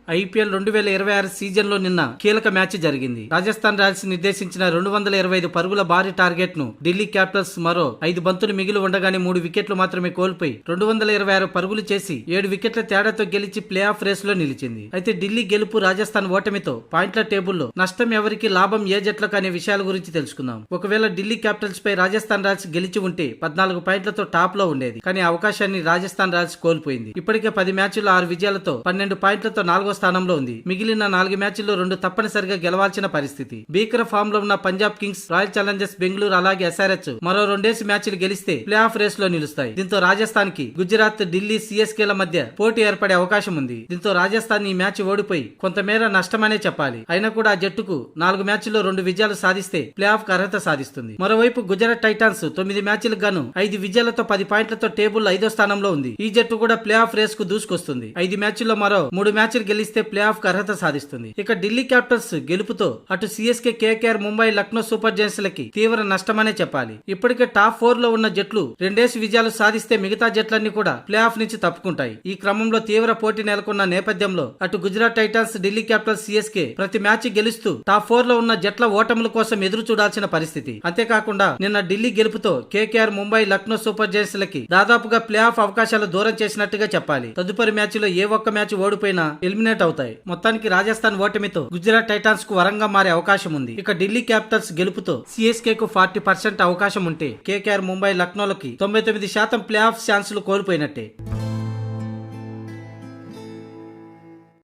IPL 2026 season లో నిన్న కీలక మ్యాచ్ జరిగింది. రాజస్థాన్ రాయల్స్ నిర్దేశించిన 225 పరుగుల భారీ టార్గెట్ ను ఢిల్లీ క్యాపిటల్స్ మరో 5 బంతులు మిగిలి ఉండగానే 3 వికెట్లు మాత్రమే కోల్పోయి 226 పరుగులు చేసి 7 వికెట్ల తేడాతో గెలిచి ప్లే ఆఫ్ రేస్ లో నిలిచింది. అయితే ఢిల్లీ గెలుపు, రాజస్థాన్ ఓటమితో పాయింట్ల టేబుల్లో నష్టం ఎవరికి, లాభం ఏ జట్లకు అనే విషయాల గురించి తెలుసుకుందాం. ఒకవేళ ఢిల్లీ క్యాపిటల్స్ పై రాజస్థాన్ రాయల్స్ గెలిచి ఉంటే 14 పాయింట్లతో టాప్ లో ఉండేది. కానీ అవకాశాన్ని రాజస్థాన్ రాయల్స్ కోల్పోయింది. ఇప్పటికే 10 మ్యాచ్ల్లో 6 విజయాలతో 12 పాయింట్లతో 4వ స్థానంలో ఉంది. మిగిలిన 4 మ్యాచ్ల్లో 2 తప్పనిసరిగా గెలవాల్సిన పరిస్థితి. భీకర ఫామ్ లో ఉన్న Punjab Kings, royal Challengers Bengaluru అలాగే ఎస్ఆర్హెచ్ మరో 2 మ్యాచ్లు గెలిస్తే ప్లే ఆఫ్ రేస్ లో నిలుస్తాయి. దీంతో రాజస్థాన్ కి గుజరాత్, ఢిల్లీ, సిఎస్కేల మధ్య పోటీ ఏర్పడే అవకాశం ఉంది. దీంతో రాజస్థాన్ ఈ మ్యాచ్ ఓడిపోయి కొంతమేర నష్టమనే చెప్పాలి. అయినా కూడా ఆ జట్టుకు 4 మ్యాచ్ల్లో 2 విజయాలు సాధిస్తే ప్లే ఆఫ్ కు అర్హత సాధిస్తుంది. మరోవైపు గుజరాత్ టైటాన్స్ 9 మ్యాచ్లకు గాను 5 విజయాలతో 10 పాయింట్లతో టేబుల్ 5వ స్థానంలో ఉంది. ఈ జట్టు కూడా ప్లే ఆఫ్ రేస్ కు దూసుకొస్తుంది. 5 మ్యాచ్ల్లో మరో 3 మ్యాచ్లు గెలిస్తే ప్లే ఆఫ్ కు అర్హత సాధిస్తుంది. ఇక ఢిల్లీ క్యాపిటల్స్ గెలుపుతో అటు CSK, KKR, Mumbai, Lucknow super giants లకి తీవ్ర నష్టమనే చెప్పాలి. ఇప్పటికే టాప్ 4 లో ఉన్న జట్లు 2 విజయాలు సాధిస్తే మిగతా జట్లన్నీ కూడా ప్లే ఆఫ్ నుంచి తప్పుకుంటాయి. ఈ క్రమంలో తీవ్ర పోటీ నెలకొన్న నేపథ్యంలో అటు Gujarat Titans, Delhi Capitals, CSK ప్రతి మ్యాచ్ గెలుస్తూ టాప్ 4 లో ఉన్న జట్ల ఓటముల కోసం ఎదురు చూడాల్సిన పరిస్థితి. అంతేకాకుండా నిన్న ఢిల్లీ గెలుపుతో KKR, Mumbai, Lucknow super giants లకి దాదాపుగా ప్లే ఆఫ్ అవకాశాలు దూరం చేసినట్టుగా చెప్పాలి. తదుపరి మ్యాచ్ లో ఏ ఒక్క మ్యాచ్ ఓడిపోయినా ఎలిమినేట్ అవుతాయి. మొత్తానికి రాజస్థాన్ ఓటమితో గుజరాత్ టైటాన్స్ కు వరంగా మారే అవకాశం ఉంది. ఇక ఢిల్లీ క్యాపిటల్స్ గెలుపుతో సిఎస్కే కు 40% అవకాశం ఉంటే కేకేఆర్, ముంబై, లక్నోలకి 99% ప్లే ఆఫ్ ఛాన్సులు కోల్పోయినట్టే.